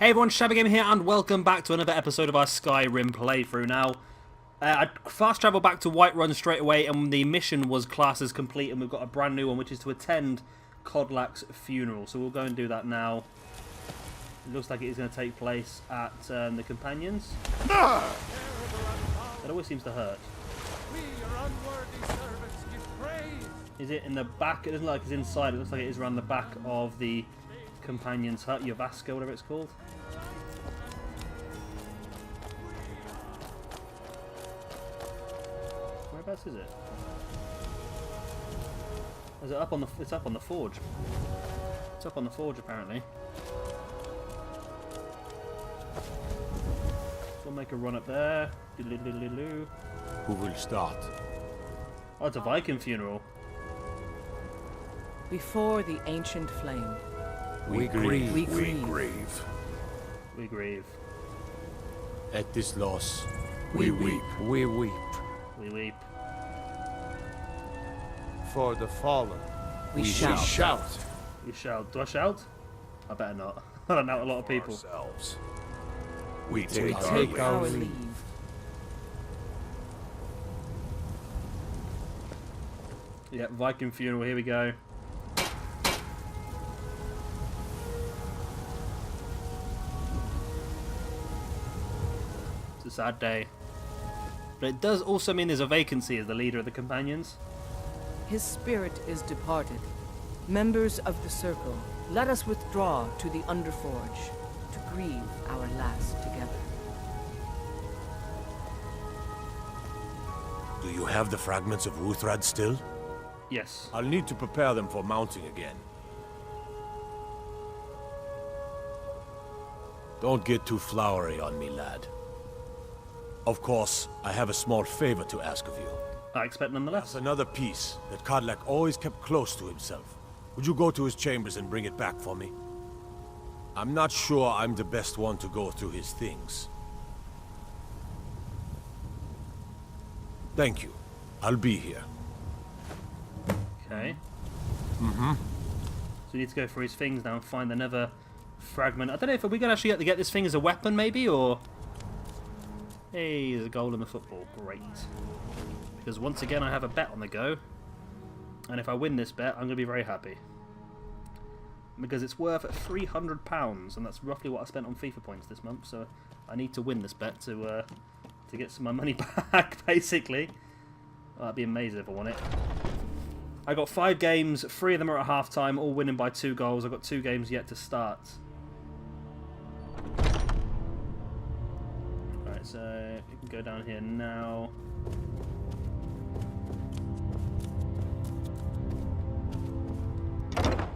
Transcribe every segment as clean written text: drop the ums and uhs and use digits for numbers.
Hey everyone, Shabby Gamer here, and welcome back to another episode of our Skyrim playthrough. Now, I fast travelled back to Whiterun straight away, and the mission was classed as complete, and we've got a brand new one, which is to attend Kodlaks' funeral. So we'll go and do that now. It looks like it is going to take place at the Companions. That always seems to hurt. Is it in the back? It doesn't look like it's inside. It looks like it is around the back of the Companion's hut, Yavaska, whatever it's called. Whereabouts is it? Is it up on the? It's up on the forge. It's up on the forge apparently. So we'll make a run up there. Who will start? Oh, it's a Viking funeral. Before the ancient flame. We grieve. We grieve. We grieve. At this loss, we weep. We weep. We weep. For the fallen, We We shout. shout. You shout. Do I shout? I better not. I don't know a lot of people. Ourselves. We We take our take leave. our leave. Yeah, Viking funeral. Here we go. It's a sad day. But it does also mean there's a vacancy as the leader of the Companions. His spirit is departed. Members of the Circle, let us withdraw to the Underforge to grieve our last together. Do you have the fragments of Uthrad still? Yes. I'll need to prepare them for mounting again. Don't get too flowery on me, lad. Of course, I have a small favor to ask of you. I expect nonetheless. There's another piece that Kodlak always kept close to himself. Would you go to his chambers and bring it back for me? I'm not sure I'm the best one to go through his things. Thank you. I'll be here. Okay. So we need to go for his things now and find another fragment. I don't know if we're going to actually get this thing as a weapon, maybe, or... Hey, there's a goal in the football. Great. Because once again, I have a bet on the go. And if I win this bet, I'm going to be very happy. Because it's worth £300, and that's roughly what I spent on FIFA points this month. So I need to win this bet to get some of my money back, basically. Oh, that'd be amazing if I won it. I got 5 games, 3 of them are at half-time, all winning by 2 goals. I've got 2 games yet to start. Right, so we can go down here now.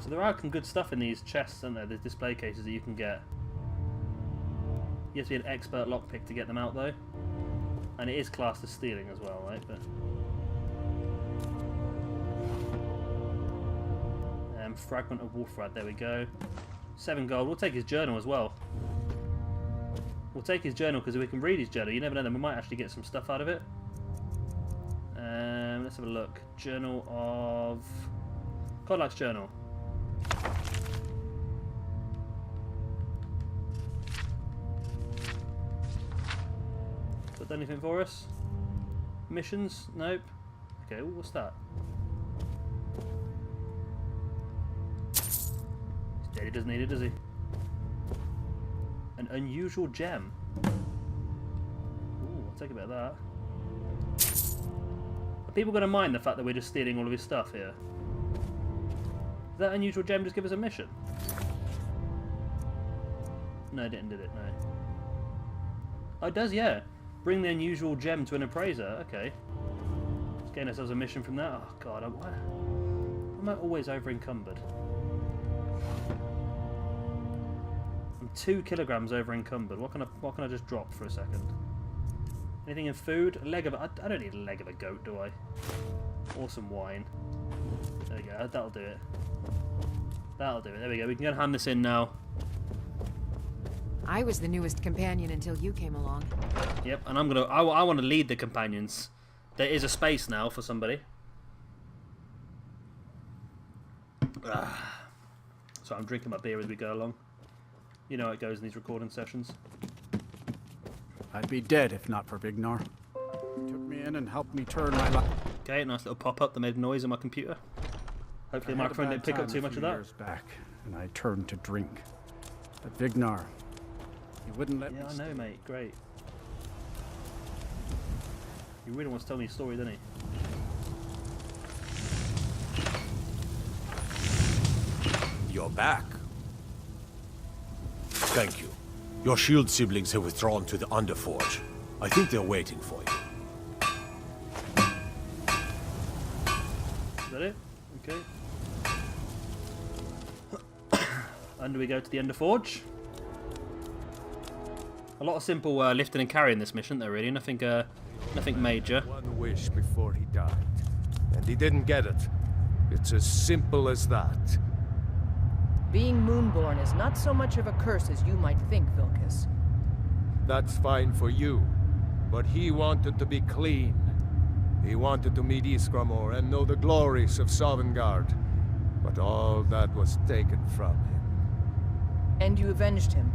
So there are some good stuff in these chests, aren't there? There's display cases that you can get. You have to be an expert lockpick to get them out, though. And it is classed as stealing as well, right? But fragment of Wolfrad, there we go. 7 gold. We'll take his journal as well. We'll take his journal because if we can read his journal, you never know, then we might actually get some stuff out of it. Let's have a look. Journal of... Kodlak's journal. Got anything for us? Missions? Nope. Okay, what's that? He's dead, he doesn't need it, does he? An unusual gem. Ooh, I'll take a bit of that. Are people going to mind the fact that we're just stealing all of his stuff here? Does that unusual gem just give us a mission? No, it didn't, did it? No. Oh, it does, yeah. Bring the unusual gem to an appraiser. Okay. Let's gain ourselves a mission from that. Oh, God. I'm always over-encumbered. I'm 2 kilograms over-encumbered. What can I just drop for a second? Anything in food? A leg of I don't need a leg of a goat, do I? Or some wine. There we go. That'll do it. That'll do it. There we go. We can go and hand this in now. I was the newest companion until you came along. Yep, and I want to lead the Companions. There is a space now for somebody. So I'm drinking my beer as we go along. You know how it goes in these recording sessions. I'd be dead if not for Vignar. He took me in and helped me turn my life. Okay, nice little pop-up that made a noise on my computer. Hopefully the microphone didn't pick up too much of that. Years back, and I turned to drink. But Vignar, he wouldn't let me. Yeah, I know, mate. Great. He really wants to tell me a story, doesn't he? You're back. Thank you. Your shield siblings have withdrawn to the Underforge. I think they're waiting for you. Is that it? Okay. And do we go to the Underforge? A lot of simple lifting and carrying this mission, though, really. Nothing major. One wish before he died, and he didn't get it. It's as simple as that. Being Moonborn is not so much of a curse as you might think, Vilkas. That's fine for you, but he wanted to be clean. He wanted to meet Iskramor and know the glories of Sovngarde, but all that was taken from him. And you avenged him.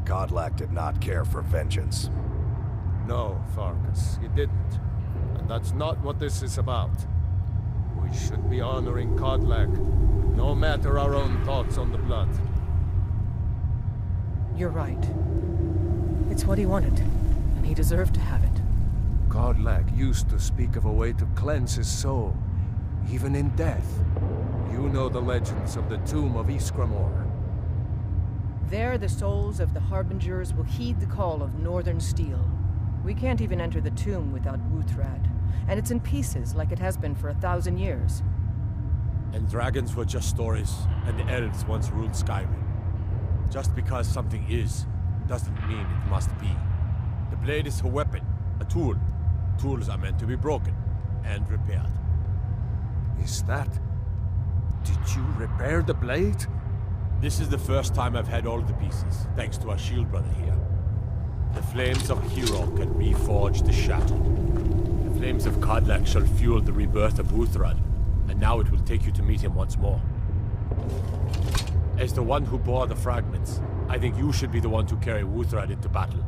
Kodlak did not care for vengeance. No, Farkas, he didn't. And that's not what this is about. We should be honoring Kodlak, no matter our own thoughts on the blood. You're right. It's what he wanted, and he deserved to have it. Kodlak used to speak of a way to cleanse his soul, even in death. You know the legends of the tomb of Iskramor. There, the souls of the Harbingers will heed the call of Northern Steel. We can't even enter the tomb without Wuthrad, and it's in pieces like it has been for 1,000 years. And dragons were just stories, and the elves once ruled Skyrim. Just because something is, doesn't mean it must be. The blade is a weapon, a tool. Tools are meant to be broken and repaired. Is that... Did you repair the blade? This is the first time I've had all the pieces, thanks to our shield brother here. The flames of Hero can reforge the Shadow. The flames of Kodlak shall fuel the rebirth of Wuthrad, and now it will take you to meet him once more. As the one who bore the fragments, I think you should be the one to carry Wuthrad into battle.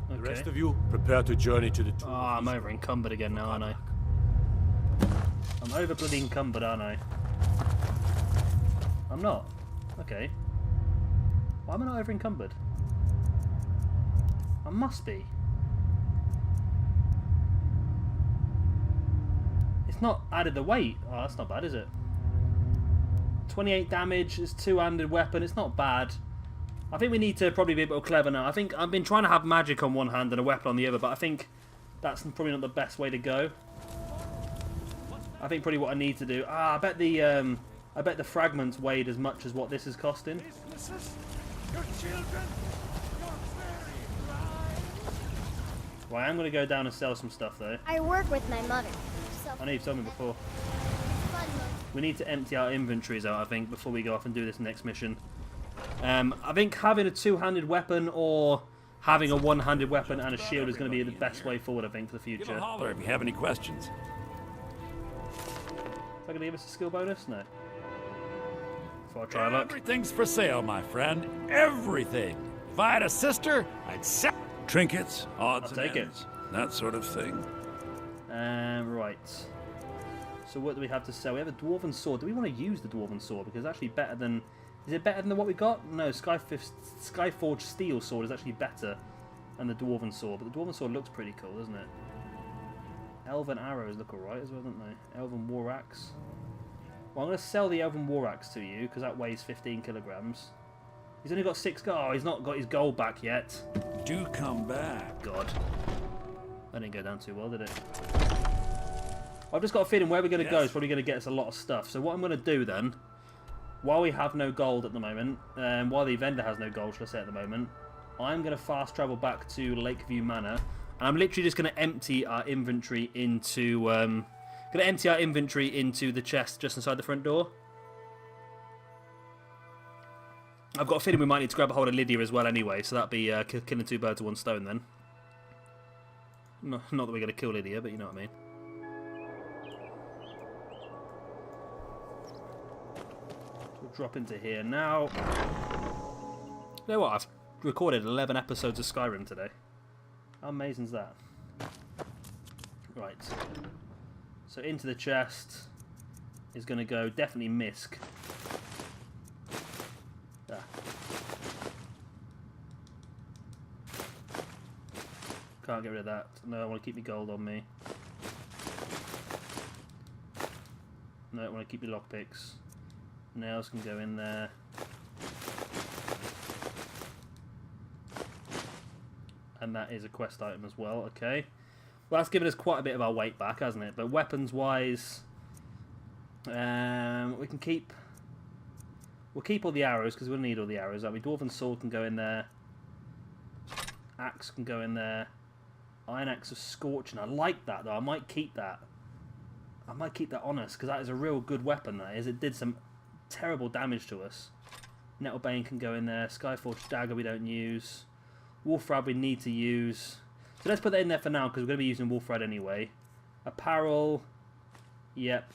The rest of you, prepare to journey to the tomb. Ah, I'm over encumbered again now, aren't I? I'm over bloody encumbered, aren't I? I'm not. Okay. Why am I not over encumbered? I must be. It's not added the weight. Oh, that's not bad, is it? 28 damage, it's two-handed weapon, it's not bad. I think we need to probably be a bit clever now. I think I've been trying to have magic on one hand and a weapon on the other, but I think that's probably not the best way to go. I think probably what I need to do... I bet the fragments weighed as much as what this is costing. Well, I am going to go down and sell some stuff, though. I work with my mother. So I know you've told me before. it's fun, Mom. We need to empty our inventories out, I think, before we go off and do this next mission. I think having a two-handed weapon or having a one-handed weapon and a shield is going to be the best way forward, I think, for the Give future. a holler if you have any questions. Is that going to give us a skill bonus? No. Before I try luck. Everything's for sale, my friend. Everything. If I had a sister, I'd sell trinkets, odds I'll and take it. ends, that sort of thing. Right. So what do we have to sell? We have a dwarven sword. Do we want to use the dwarven sword? Because it's actually better than... Is it better than what we got? No, Skyforged steel sword is actually better than the dwarven sword. But the dwarven sword looks pretty cool, doesn't it? Elven arrows look alright as well, don't they? Elven war axe. Well, I'm going to sell the elven war axe to you, because that weighs 15 kilograms. He's only got 6 gold. Oh, he's not got his gold back yet. Do come back. God. That didn't go down too well, did it? I've just got a feeling where we're going to go is probably going to get us a lot of stuff. So what I'm going to do then, while we have no gold at the moment, while the vendor has no gold, shall I say, at the moment, I'm going to fast travel back to Lakeview Manor, and I'm literally just going to empty our inventory into the chest just inside the front door. I've got a feeling we might need to grab a hold of Lydia as well anyway, so that'd be killing 2 birds with 1 stone then. Not that we're going to kill Lydia, but you know what I mean. We'll drop into here now. You know what? I've recorded 11 episodes of Skyrim today. How amazing is that? Right. So into the chest is going to go definitely Misk. Ah. Can't get rid of that. No, I want to keep my gold on me. No, I want to keep my lockpicks. Nails can go in there. And that is a quest item as well, okay. Well, that's given us quite a bit of our weight back, hasn't it? But weapons-wise, we can keep... We'll keep all the arrows, because we'll need all the arrows. Like, Dwarven Sword can go in there. Axe can go in there. Iron Axe of Scorching. I like that, though. I might keep that. I might keep that on us, because that is a real good weapon, that is. It did some terrible damage to us. Nettlebane can go in there. Skyforged Dagger we don't use. Wolfrad we need to use. So let's put that in there for now, because we're going to be using Wolfrad anyway. Apparel. Yep.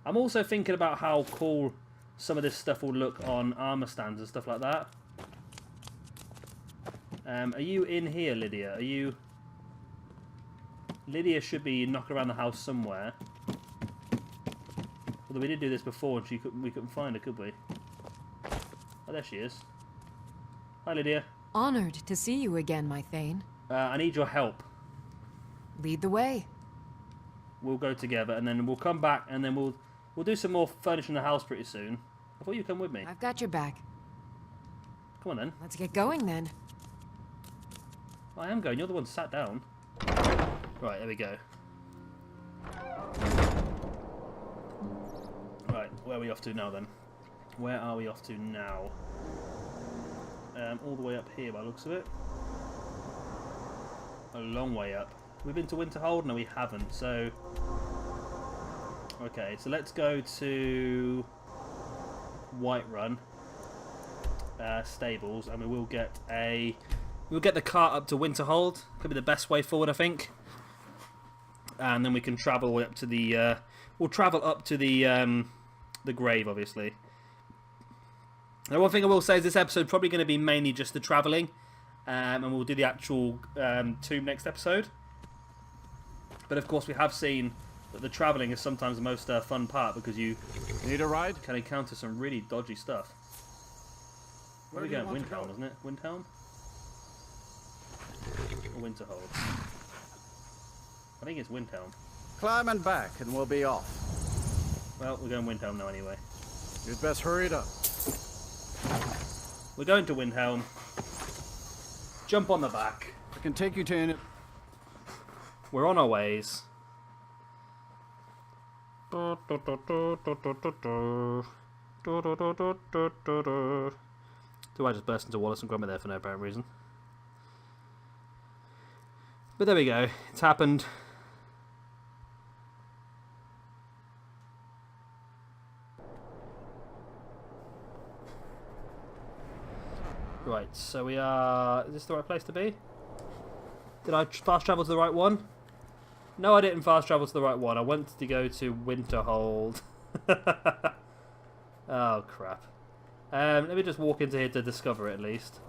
I'm also thinking about how cool some of this stuff will look on armor stands and stuff like that. Are you in here, Lydia? Are you... Lydia should be knocking around the house somewhere. Although we did do this before and we couldn't find her, could we? Oh, there she is. Hi, Lydia. Honored to see you again, my Thane. I need your help. Lead the way. We'll go together, and then we'll come back, and then we'll do some more furnishing the house pretty soon. I thought you'd come with me. I've got your back. Come on, then. Let's get going, then. I am going. You're the one sat down. Right, there we go. Right, where are we off to now, then? Where are we off to now? All the way up here by the looks of it. A long way up. We've been to Winterhold? No, we haven't. So, okay, so let's go to Whiterun stables, and we will get the cart up to Winterhold. Could be the best way forward, I think. And then we can travel up to the. We'll travel up to the grave, obviously. Now, one thing I will say is this episode probably going to be mainly just the travelling, and we'll do the actual tomb next episode. But of course, we have seen that the travelling is sometimes the most fun part, because you Need a ride? can encounter some really dodgy stuff. Where are we going? Windhelm, isn't it? Windhelm? Or Winterhold? I think it's Windhelm. Climb and back, and we'll be off. Well, we're going Windhelm now anyway. You'd best hurry it up. We're going to Windhelm. Jump on the back. I can take you to... We're on our ways. Do I just burst into Wallace and Gromit there for no apparent reason? But there we go. It's happened. Right, so we are... Is this the right place to be? Did I fast travel to the right one? No, I didn't fast travel to the right one. I wanted to go to Winterhold. Oh, crap. Let me just walk into here to discover it, at least.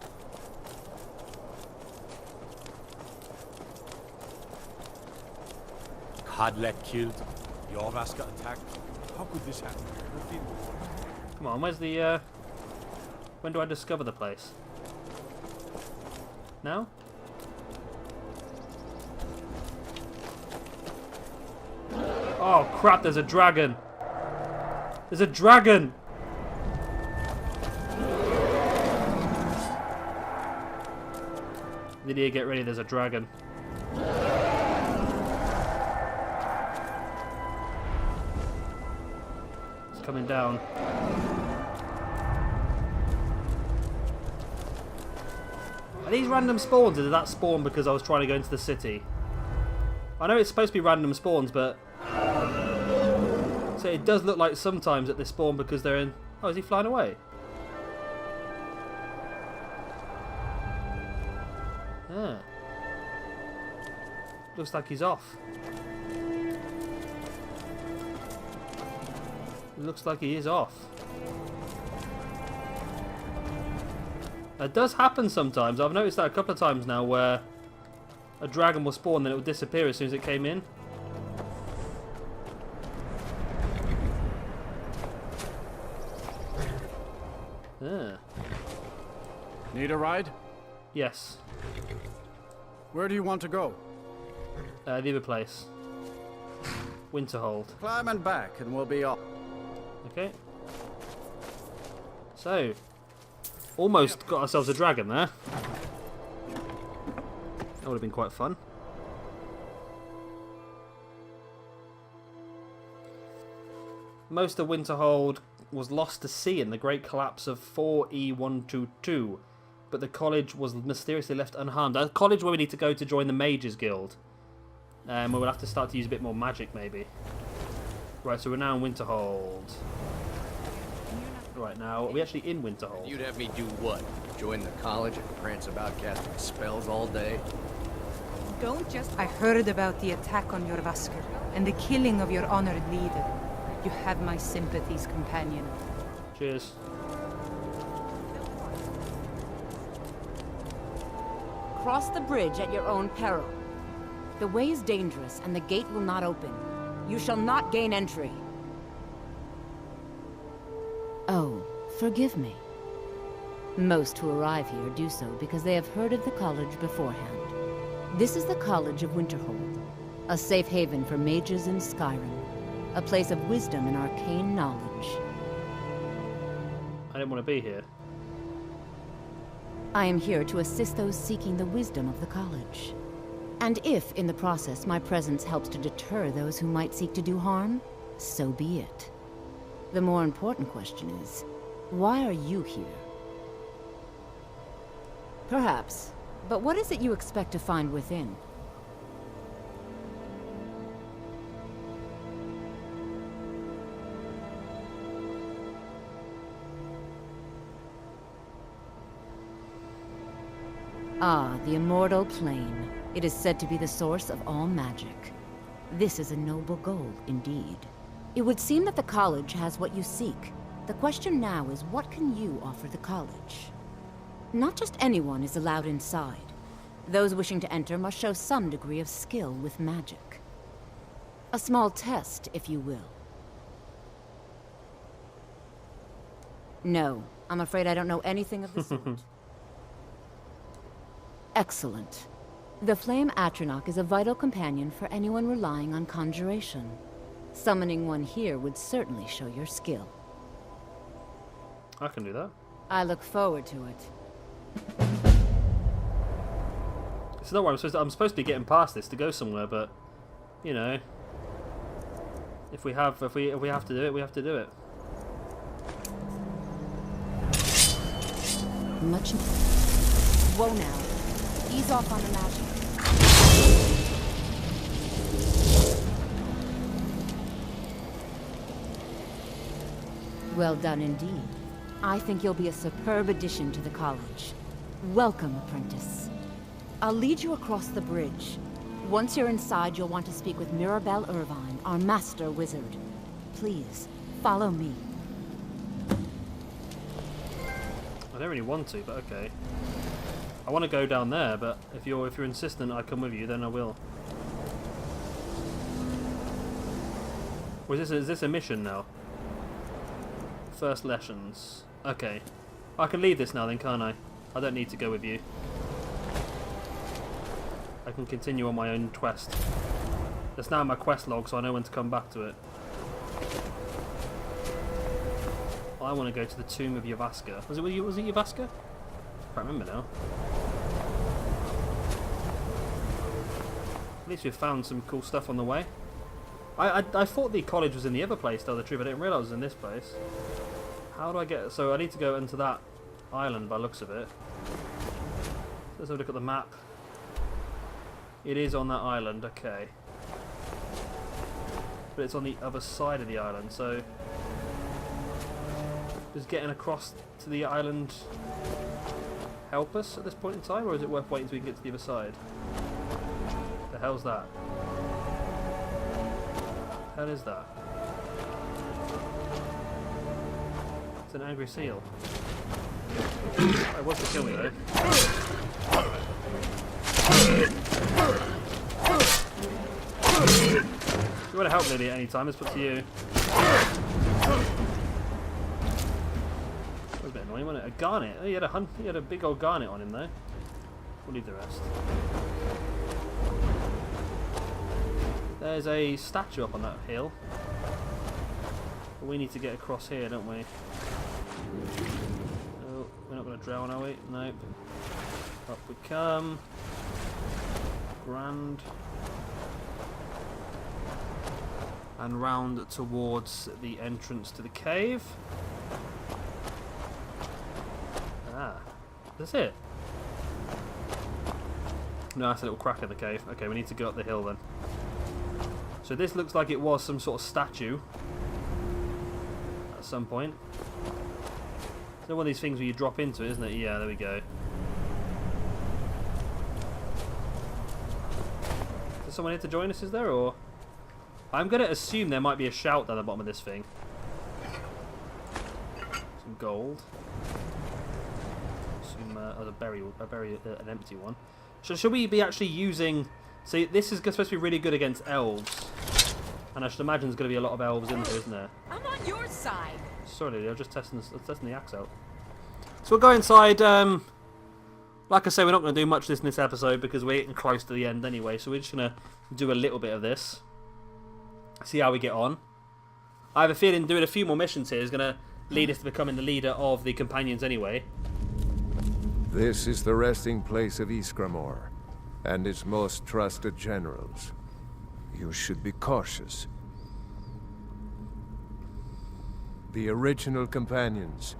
Kodlak killed. Yorvas got attacked. How could this happen? Come on, where's the... When do I discover the place? Now? Oh crap, there's a dragon! There's a dragon! Lydia, get ready, there's a dragon. It's coming down. Are these random spawns, or did that spawn because I was trying to go into the city? I know it's supposed to be random spawns, but... So it does look like sometimes that they spawn because they're in... Oh, is he flying away? Ah. Looks like he's off. Looks like he is off. It does happen sometimes. I've noticed that a couple of times now where a dragon will spawn, then it will disappear as soon as it came in. Ah. Need a ride? Yes. Where do you want to go? The other place. Winterhold. Climb and back, and we'll be off. Okay. So, almost got ourselves a dragon there. That would have been quite fun. Most of Winterhold was lost to sea in the great collapse of 4E122, but the college was mysteriously left unharmed. A college where we need to go to join the Mages Guild. Where we'll have to start to use a bit more magic, maybe. Right, so we're now in Winterhold. Right now, are we actually in Winterhold? You'd have me do what? Join the college and prance about casting spells all day? Don't just... I heard about the attack on your Vasker and the killing of your honored leader. You have my sympathies, companion. Cheers. Cross the bridge at your own peril. The way is dangerous, and the gate will not open. You shall not gain entry. Oh, forgive me. Most who arrive here do so because they have heard of the college beforehand. This is the College of Winterhold, a safe haven for mages in Skyrim, a place of wisdom and arcane knowledge. I didn't want to be here. I am here to assist those seeking the wisdom of the college. And if, in the process, my presence helps to deter those who might seek to do harm, so be it. The more important question is, why are you here? Perhaps, but what is it you expect to find within? Ah, the immortal plane. It is said to be the source of all magic. This is a noble goal, indeed. It would seem that the college has what you seek. The question now is, what can you offer the college? Not just anyone is allowed inside. Those wishing to enter must show some degree of skill with magic. A small test, if you will. No, I'm afraid I don't know anything of the sort. Excellent. The Flame Atronach is a vital companion for anyone relying on conjuration. Summoning one here would certainly show your skill. I can do that. I look forward to it. It's not where I'm supposed to be getting past this to go somewhere, but you know, if we have to do it, we have to do it. Much. Whoa now. Ease off on the magic. Well done indeed. I think you'll be a superb addition to the college. Welcome, apprentice. I'll lead you across the bridge. Once you're inside, you'll want to speak with Mirabelle Irvine, our master wizard. Please, follow me. I don't really want to, but okay. I want to go down there, but if you're insistent I come with you, then I will. Or is this a mission now? First lessons. Okay. I can leave this now then, can't I? I don't need to go with you. I can continue on my own quest. That's now my quest log, so I know when to come back to it. I want to go to the tomb of Yavaska. Was it Yavaska? I can't remember now. At least we've found some cool stuff on the way. I thought the college was in the other place, to tell the truth. I didn't realise it was in this place. How do I get... So I need to go into that island by the looks of it. Let's have a look at the map. It is on that island, okay. But it's on the other side of the island, so... Does getting across to the island help us at this point in time, or is it worth waiting until we can get to the other side? The hell's that? What the hell is that? It's an angry seal. It was to kill me though. If you want to help Lily at any time, it's up to you. That was a bit annoying, wasn't it? A garnet. Oh, he had a big old garnet on him though. We'll leave the rest. There's a statue up on that hill. But we need to get across here, don't we? Oh, we're not going to drown, are we? Nope. Up we come. Grand. And round towards the entrance to the cave. Ah, that's it. No, that's a little crack in the cave. Okay, we need to go up the hill then. So this looks like it was some sort of statue at some point. It's one of these things where you drop into it, isn't it? Yeah, there we go. Is there someone here to join us, is there? Or I'm going to assume there might be a shout down the bottom of this thing. Some gold. Some, an empty one. So should we be actually using... See, this is supposed to be really good against elves. And I should imagine there's going to be a lot of elves in here, isn't there? I'm on your side. Sorry, I'm just testing the axe out. So we'll go inside. Like I say, we're not going to do much of this in this episode because we're getting close to the end anyway. So we're just going to do a little bit of this. See how we get on. I have a feeling doing a few more missions here is going to lead us to becoming the leader of the companions anyway. This is the resting place of Ysgramor and its most trusted generals. You should be cautious. The original companions,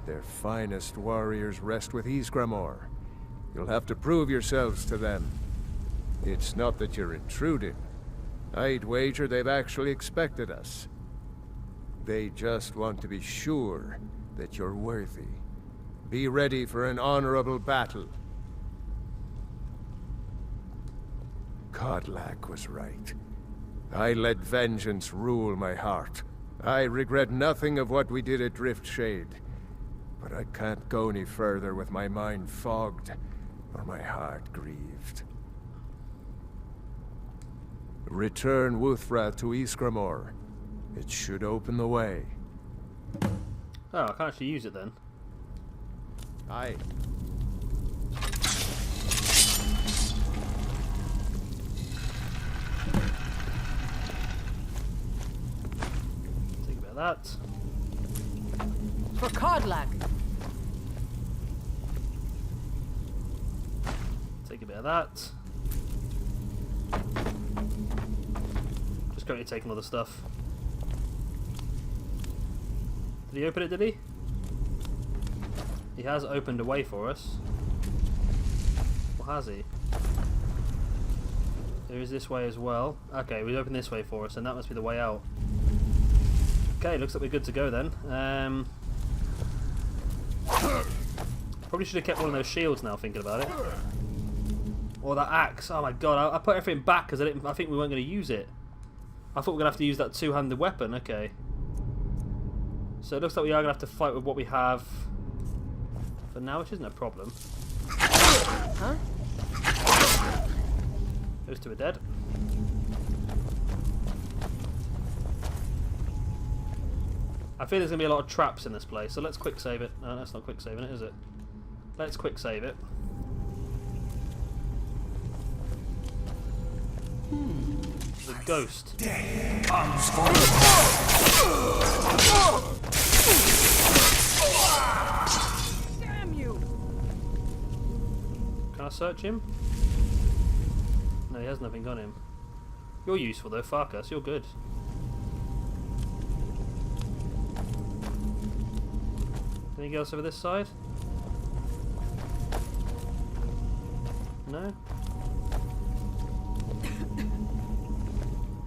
their finest warriors, rest with Ysgramor. You'll have to prove yourselves to them. It's not that you're intruding. I'd wager they've actually expected us. They just want to be sure that you're worthy. Be ready for an honorable battle. Kodlak was right. I let vengeance rule my heart. I regret nothing of what we did at Driftshade. But I can't go any further with my mind fogged or my heart grieved. Return Wuthra to Ysgramor. It should open the way. Oh, I can't actually use it then. Aye. Take a bit of that. For Kodlak. Take a bit of that. Just currently taking all the stuff. Did he open it, did he? He has opened a way for us. Or has he? There is this way as well. Okay, we opened this way for us, and that must be the way out. Okay, looks like we're good to go then. Probably should have kept one of those shields now, thinking about it. Or that axe. Oh my god, I put everything back because I think we weren't going to use it. I thought we were going to have to use that two-handed weapon. Okay. So it looks like we are going to have to fight with what we have for now, which isn't a problem. Huh? Those two are dead. I feel there's going to be a lot of traps in this place, so let's quick save it. No, that's not quick saving it, is it? Let's quick save it. The ghost. Damn you! Can I search him? No, he has nothing on him. You're useful though, Farkas, you're good. Anything else over this side? No?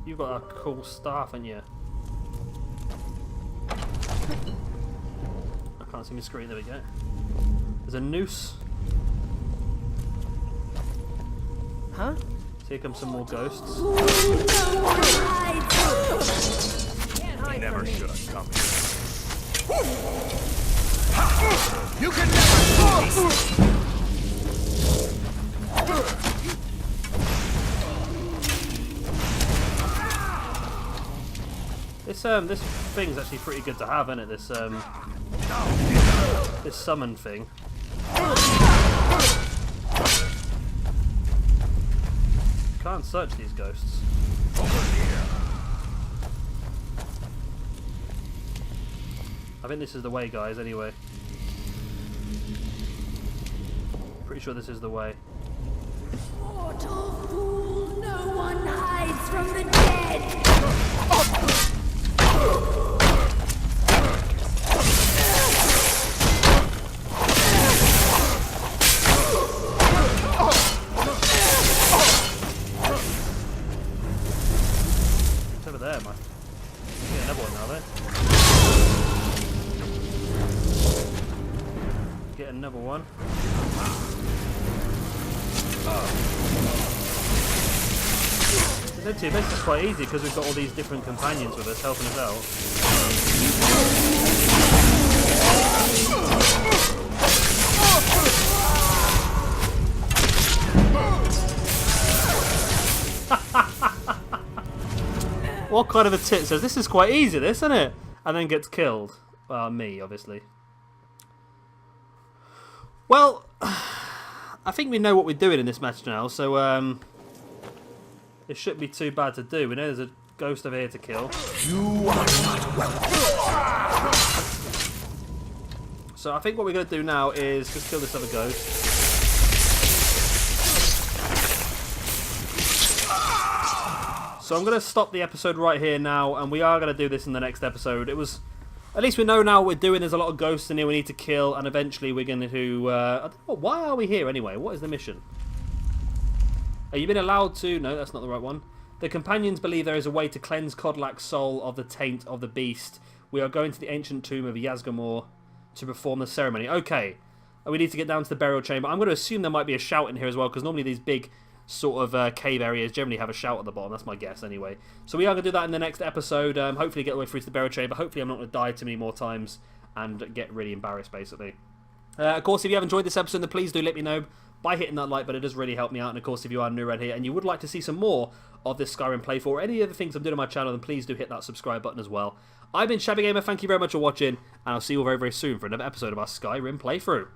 You've got a cool staff, haven't you? I can't see my screen, there we go. There's a noose. Huh? So here comes some more ghosts. Never should have come here. You can never... This thing's actually pretty good to have, isn't it? This summon thing. Can't search these ghosts. I think this is the way, guys, anyway. Pretty sure this is the way. Mortal fool, no one hides from the dead! It's over there, man. Get another one now, there. Get another one. This is quite easy because we've got all these different companions with us helping us out. What kind of a tit says this is quite easy, this, isn't it? And then gets killed. Well, me, obviously. Well, I think we know what we're doing in this match now, so it shouldn't be too bad to do. We know there's a ghost over here to kill. You are not welcome. So I think what we're going to do now is just kill this other ghost. So I'm going to stop the episode right here now, and we are going to do this in the next episode. It was... At least we know now what we're doing. There's a lot of ghosts in here we need to kill, and eventually we're going to... I don't know, why are we here anyway? What is the mission? Have you been allowed to... No, that's not the right one. The companions believe there is a way to cleanse Kodlaks' soul of the taint of the beast. We are going to the ancient tomb of Yazgamor to perform the ceremony. Okay. We need to get down to the burial chamber. I'm going to assume there might be a shout in here as well, because normally these big sort of cave areas generally have a shout at the bottom. That's my guess anyway. So we are going to do that in the next episode. Hopefully get all the way through to the burial chamber. Hopefully I'm not going to die too many more times and get really embarrassed, basically. Of course, if you have enjoyed this episode, then please do let me know by hitting that like button. It does really help me out. And of course, if you are new around here and you would like to see some more of this Skyrim playthrough or any other things I'm doing on my channel, then please do hit that subscribe button as well. I've been Shabby Gamer. Thank you very much for watching, and I'll see you all very, very soon for another episode of our Skyrim playthrough.